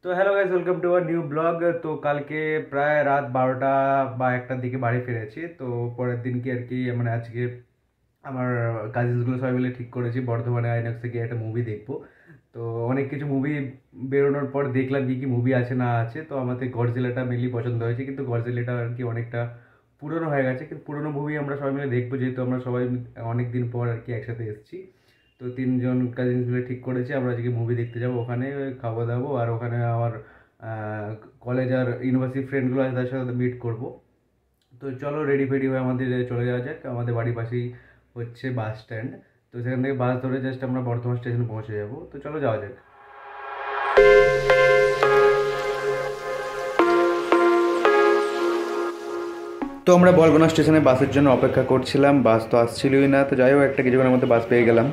তো hello guys, welcome to our new blog. তো কালকে প্রায় রাত 12টা বা 1টার দিকে বাড়ি ফিরেছি। তো পরের দিনকে আর কি মানে আজকে আমার কাজিনসগুলো সবাই মিলে ঠিক করেছি বর্ধমানে আইনক্সে গিয়ে একটা মুভি দেখবো। তো অনেক কিছু মুভি বেরোনোর পর দেখলাম কি কি মুভি আছে না আছে। তো আমাদের গডজিলাটা মেনলি পছন্দ হয়েছে, কিন্তু গডজিলাটা আর কি অনেকটা পুরনো হয়ে গেছে। কিন্তু পুরনো মুভি আমরা সবাই মিলে দেখবো, যেহেতু আমরা সবাই অনেক দিন পর আর কি একসাথে এসেছি। তো তিনজন কাজিনস মিলে ঠিক করেছি আমরা আজকে মুভি দেখতে যাবো, ওখানে খাওয়া দাবো আর ওখানে আমার কলেজ আর ইউনিভার্সিটি ফ্রেন্ডগুলো আছে তাদের সাথে মিট করবো। তো চলো রেডি ফেডি হয়ে আমাদের চলে যাওয়া যাক। আমাদের বাড়ির পাশেই হচ্ছে বাস স্ট্যান্ড। তো সেখান থেকে বাস ধরে জাস্ট আমরা বর্ধমান স্টেশনে পৌঁছে যাবো। তো চলো যাওয়া যাক। তো আমরা বলগোনা স্টেশনে বাসের জন্য অপেক্ষা করছিলাম, বাস তো আসছিলই না। তো যাই হোক একটা কিছুক্ষণের মধ্যে বাস পেয়ে গেলাম।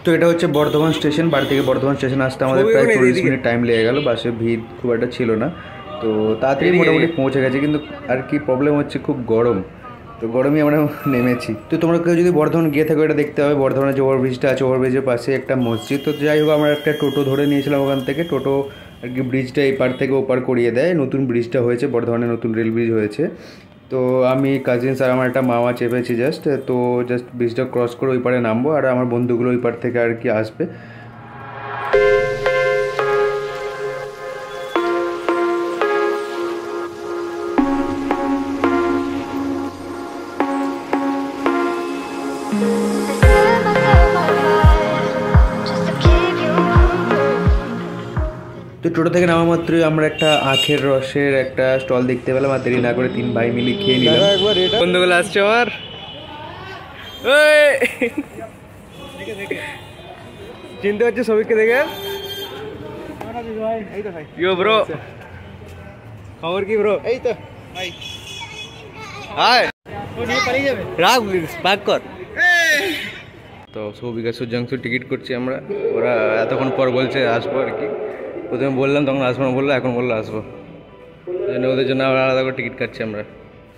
তো এটা হচ্ছে বর্ধমান স্টেশন। বাড়ি থেকে বর্ধমান স্টেশন আসতে আমাদের প্রায় 40 মিনিট টাইম লেগে গেল। বাসে ভিড় খুব একটা ছিল না, তো তাড়াতাড়ি মোটামুটি পৌঁছে গেছে। কিন্তু আর কি প্রবলেম হচ্ছে, খুব গরম। তো গরমে আমরা নেমেছি। তো তোমরা কেউ যদি বর্ধমান গিয়ে থাকো এটা দেখতে হবে, বর্ধমানের যে ওভারব্রিজটা আছে ওভারব্রিজের পাশে একটা মসজিদ। তো যাই হোক আমরা একটা টোটো ধরে নিয়েছিলাম ওখান থেকে। টোটো আর কি ব্রিজটা এই পার থেকে ওপার করিয়ে দেয়। নতুন ব্রিজটা হয়েছে বর্ধমানে, নতুন রেল ব্রিজ হয়েছে। তো আমি কাজিনস আর আমার একটা মামা চেপেছি জাস্ট। তো জাস্ট ব্রিজটা ক্রস করে ওই পারে নামবো, আর আমার বন্ধুগুলো ওই পার থেকে আর কি আসবে। তো টোটো থেকে নামা মাত্রই আমরা একটা আখের রসের একটা স্টল দেখতে পেলাম, আর দেরি না করে 3 ভাই মিলে খেয়ে নিলাম। বন্ধুগুলো আসছে আমার, চিনতে হচ্ছে সবিককে দেখে। ইয়ো ব্রো, খবর কি ব্রো? এই তো ভাই, হাই রাগ পাক কর। তো সৌভিক আর সূর্যাংশু টিকিট করছি আমরা। ওরা এতক্ষণ পর বলছে আসবো আর কি। প্রথমে বললাম তখন আসবো না বললো, এখন বললো আসবো। ওদের জন্য আবার আলাদা করে টিকিট কাটছি আমরা।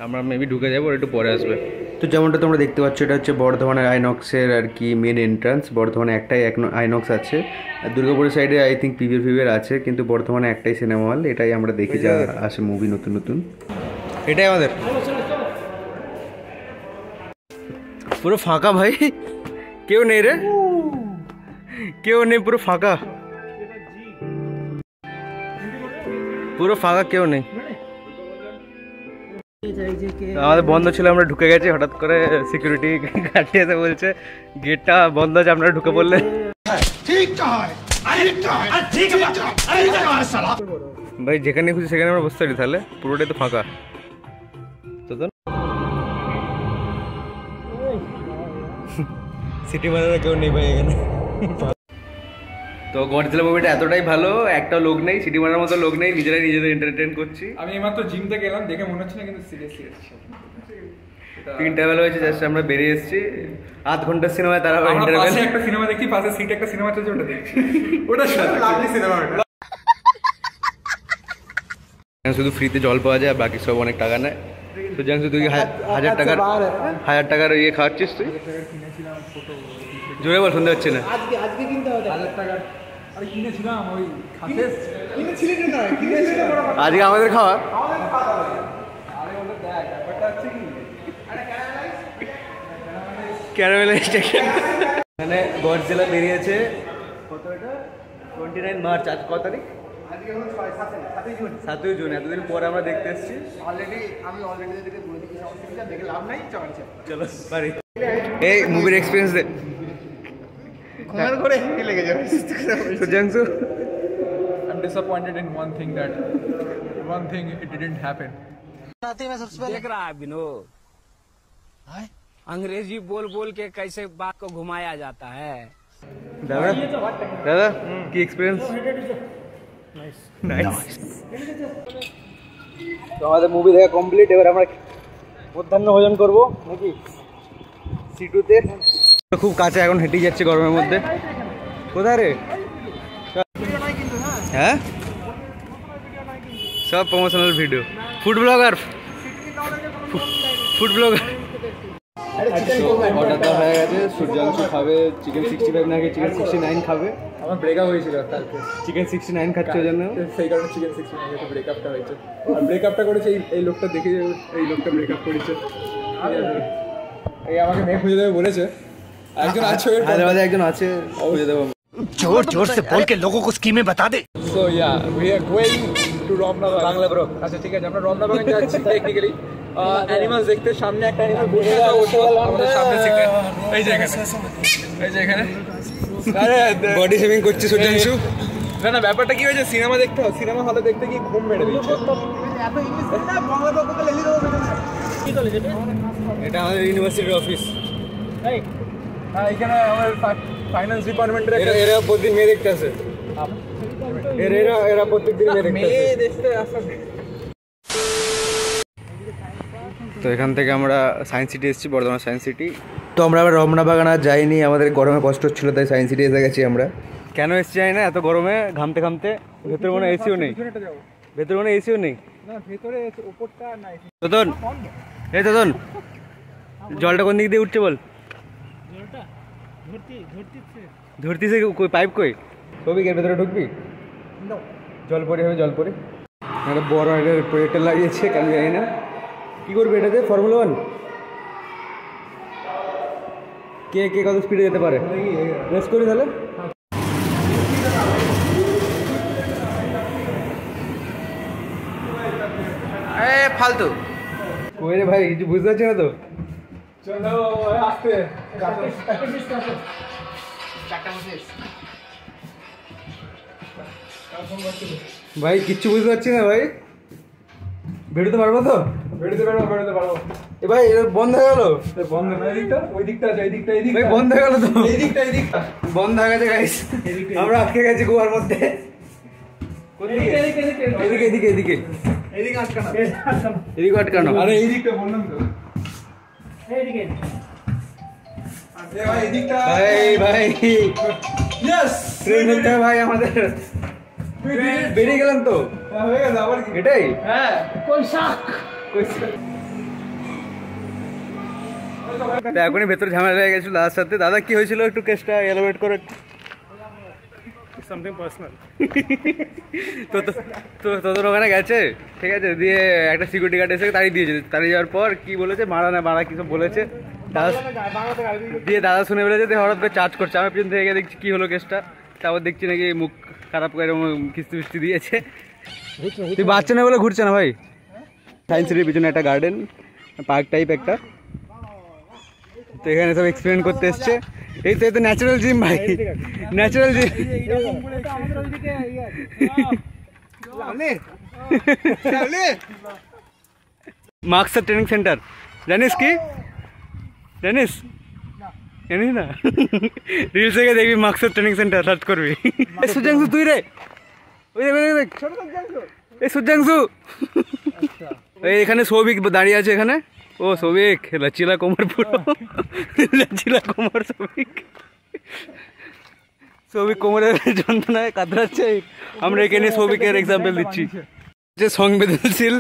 আমরা মেবি ঢুকে যাবো, ওরা একটু পরে আসবে। তো যেমনটা তোমরা দেখতে পাচ্ছ এটা হচ্ছে বর্ধমানের আইনক্সের আর কি মেন এন্ট্রান্স। বর্ধমানে একটাই আইনক্স আছে, আর দুর্গাপুরের সাইডে আই থিঙ্ক পিভিআর আছে, কিন্তু বর্ধমানে একটাই সিনেমা হল। এটাই আমরা দেখি যা আসে মুভি নতুন নতুন। এটাই আমাদের পুরো ফাঁকা ভাই, কেউ নেই রে, কেউ নেই, পুরো ফাঁকা, পুরো ফাঁকা, কেউ নেই। আমাদের বন্ধ ছিল, আমরা ঢুকে গেছি। হঠাৎ করে সিকিউরিটি গার্ড এসে বলছে গেটটা বন্ধ আছে, আপনারা ঢুকে পড়লে। ভাই যেখানে খুশি সেখানে আমরা বসতে পারি, তাহলে পুরোটাই তো ফাঁকা। তো সিটি মারার কেউ নেই ভাই এখানে। তো গডজিলা মুভিটা এতটাই ভালো, একটা লোক নেই, সিটি মারার মতো লোক নেই, নিজেরাই নিজেদের এন্টারটেইন করছি। আমি এইমাত্র জিম থেকে এলাম, দেখে মনে হচ্ছে না কিন্তু সিরিয়াসলি এসেছি। 3টা বেলা হয়েছে, জাস্ট আমরা বেরিয়ে এসেছি। আধ ঘন্টার সিনেমায় তারা পাশে একটা সিনেমা দেখি, পাশে সিট একটা সিনেমা চলছে, ওটা দেখছি। ওটা লাভলি সিনেমা। শুধু ফ্রিতে জল পাওয়া যায়, আর বাকি সব অনেক টাকা নেয়। তো জানছো তুই 1000 টাকার ইয়ে খাওয়াচ্ছিস তুই? জোরে বল, শুনতে হচ্ছে না। আজকে কিনতে হবে 1000 টাকা। আরে কিনেছিলাম ওই খাতে, আজকে আমাদের খাওয়া। আরে ওটা দেখ, ব্যাপারটা হচ্ছে কি, ক্যারামেলাইজড মানে গডজিলা বেরিয়েছে কত, এটা 29 মার্চ। আজ কত তারিখ? আজকে হলো 7ই জুন। 7ই জুন। এতদিন পরে আমরা দেখতে এসেছি। আমি অলরেডি দেখে বলে দিচ্ছি, সমস্যা দেখে লাভ নাই, চলো বাড়ি। এই মুভির এক্সপিরিয়েন্স দে। ঘুমার করে লেগে যাবে। সূর্যাংশু, I'm disappointed in one thing it didn't happen. देख रहा है विनोद, अंग्रेजी बोल बोल के कैसे बात को घुमाया जाता है। দাদা দাদা কি এক্সপিরিয়েন্স? নাইস। তো আমাদের মুভি দেখা কমপ্লিট। এবার আমরা মধ্যাহ্ন ভোজন করবো নাকি সিটুতে। খুব কাছে, এখন হেঁটে যাচ্ছে গরমের মধ্যে। কোথায় রে? হ্যাঁ, সব promotional video. Food blogger order দেওয়া হয়ে গেছে। সূর্যাংশু খাবে চিকেন 65 নাকি চিকেন 69 খাবে। আমার ব্রেকআপ হয়েছিল কালকে, চিকেন 69 খাচ্ছ ওই জন্য? সেই কারণে চিকেন 69 ব্রেকআপটা হয়েছে। আর ব্রেকআপটা করেছে এই লোকটা, দেখে এই লোকটা ব্রেকআপ করেছে। এই আমাকে মেয়ে খুঁজে দেবে বলেছে, একজন আছে হায়দ্রাবাদে একজন আছে, খুঁজে দেবো। जोर जोर से बोल के लोगों को स्कीमें बता दे। So yeah we are going to Ramnabag, Bangla bro. আচ্ছা ঠিক আছে, আমরা রমনাবাগে যাচ্ছি টেকনিক্যালি অ্যানিমালস দেখতে। সামনে একটা অ্যানিমাল বসে আছে আমাদের সামনে থেকে, এই যে এখানে, এই যে এখানে। আরে বডি শেভিং করছে সূর্যাংশু। না না, ব্যাপারটা কি হয়েছে, সিনেমা দেখতে হয়, সিনেমা হলে দেখতে গিয়ে ঘুম মেরে দিচ্ছে। এটা আমাদের ইউনিভার্সিটির অফিস। হ্যাঁ, এখানে আমাদের ফাইন্যান্স ডিপার্টমেন্টের এরা প্রতিদিন মেয়ে দেখতে আসে, এরা প্রত্যেকদিন মেয়ে দেখতে আসে। তো এখান থেকে আমরা সায়েন্স সিটি এসেছি, বর্ধমান সায়েন্স সিটি। তো আমরা আবার রমনা বাগান আর যাইনি, আমাদের গরমে কষ্ট হচ্ছিলো, তাই সায়েন্স সিটি এসে গেছি আমরা। কেন এসেছি জানি না, এত গরমে ঘামতে ঘামতে। ভেতরে মনে এসিও নেই, ভেতরে মনে এসিও নেই। না, ভেতরে উপরটা নাই। তোতন, এই তোতন, জলটা কোন দিক দিয়ে উঠছে বল? ধরতিছে কই, পাইপ কই? সবিকের ভেতরে ঢুকবি? জল পরি হবে, জল পরি। একটা বড় একটা প্রজেক্টর লাগিয়েছে, কেন জানি না। কী করবি এটাতে? ফর্মুলা 1 কে কে কত স্পিডে যেতে পারে রেস করি তাহলে। ফালতু ওই রে ভাই, কিছু বুঝতে পারছি না তো। চলো আসতে ভাই কিচ্ছু বুঝতে পারছি না ভাই, বেরোতে পারবো তো? বেরোতে পারবো। এ ভাই এটা বন্ধ হয়ে গেল। বন্ধ না, এদিকটা, ওই দিকটা আছে, এই দিকটা, এই দিকটা ভাই বন্ধ হয়ে গেল তো। এই দিকটা বন্ধ হয়ে গেছে গাইস, আমরা আটকে গেছি কুয়ার মধ্যে। এদিকে এদিকে এদিকে এদিকে আটকানো, এদিকে আটকানো। আরে এই দিকটা বললাম তো, এইদিকে। আরে ভাই এই দিকটা, ভাই ইয়েস ট্রেন ধরতে হবে ভাই আমাদের। বেরিয়ে গেলাম তো, হয়ে গেল আবার কি? এটাই হ্যাঁ, এখনই ভেতরে ঝামেলা হয়ে গেছিল দাদার সাথে। দাদা কি হয়েছিল একটু কেসটা এলাবোরেট করে। Something personal. তো তোদের ওখানে গেছে, ঠিক আছে, দিয়ে একটা সিকিউরিটি গার্ড এসে তাড়িয়ে দিয়েছে। তাড়িয়ে যাওয়ার পর কি বলেছে, মারা কিছু বলেছে দাদা, দিয়ে দাদা শুনে বলেছে, দিয়ে হঠাৎ করে চার্জ করছে। আমি পিছন থেকে দেখছি কি হলো কেসটা, তারপর দেখছি নাকি মুখ খারাপ করে কিস্তি ফিস্তি দিয়েছে। তুই বাচ্চা না বলে ঘুরছে না ভাই। সায়েন্স সিটির পিছনে একটা গার্ডেন, পার্ক টাইপ একটা, তো এখানে সব এক্সপেরিমেন্ট করতে এসছে। এই তো ন্যাচারাল জিম ভাই, ন্যাচারাল জিম। মার্কসার ট্রেনিং সেন্টার, জানিস কি? জানিস না? রিলস থেকে দেখবি মার্কসার ট্রেনিং সেন্টার সার্চ করবি। সূর্যাংশু তুই রে, ওই দেখ এই সূর্যাংশু। এই এখানে সৌভিক দাঁড়িয়ে আছে এখানে। ও সৌভিক, লচিলা কোমর পুরো, লচিলা কোমর সৌভিক কোমরের যন্ত্রণায় কাতরাচ্ছে। আমরা এখানে সৌভিকের এক্সাম্পল দিচ্ছি যে সংবেদনশীল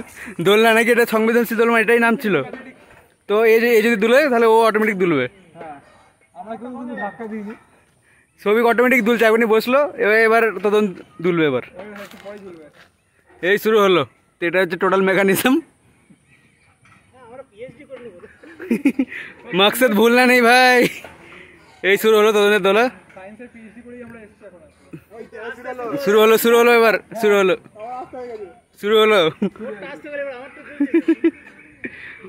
দোলনা, নাকি এটা সংবেদনশীল দোলনা, এটাই নাম ছিল। তো এই যদি দুলে তাহলে ও অটোমেটিক দুলবে। সৌভিক অটোমেটিক দুলছে, এখনই বসলো, এবার তখন দুলবে। এবার এই শুরু হলো। তো এটা হচ্ছে টোটাল মেকানিজম। মকসদ ভুলনা নেই ভাই। এই শুরু হলো তোদের দোলা, শুরু হলো এবার শুরু হলো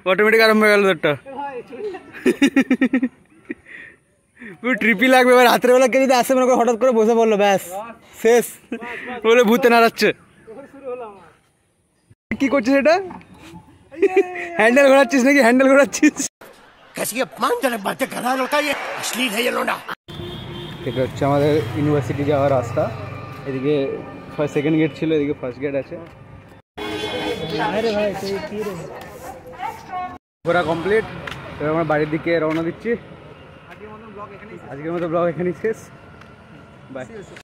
অটোমেটিক আরম্ভ হয়ে গেল তোরটা। পুরো ট্রিপি লাগবে। এবার রাতের বেলা কে যদি আসে মনে করে হঠাৎ করে বসে পড়লো, ব্যাস শেষ, বলে ভূতে নাড়াচ্ছে। কি করছিস এটা? হ্যান্ডেল ঘোরাচ্ছিস নাকি? হ্যান্ডেল ঘোরাচ্ছিস? এটা হচ্ছে আমাদের ইউনিভার্সিটি যাওয়ার রাস্তা। এদিকে সেকেন্ড গেট ছিল, এদিকে ফার্স্ট গেট আছে। ঘোরা কমপ্লিট, এবার আমরা বাড়ির দিকে রওনা দিচ্ছি। আজকের মতো ব্লগ এখানেই শেষ, বাই।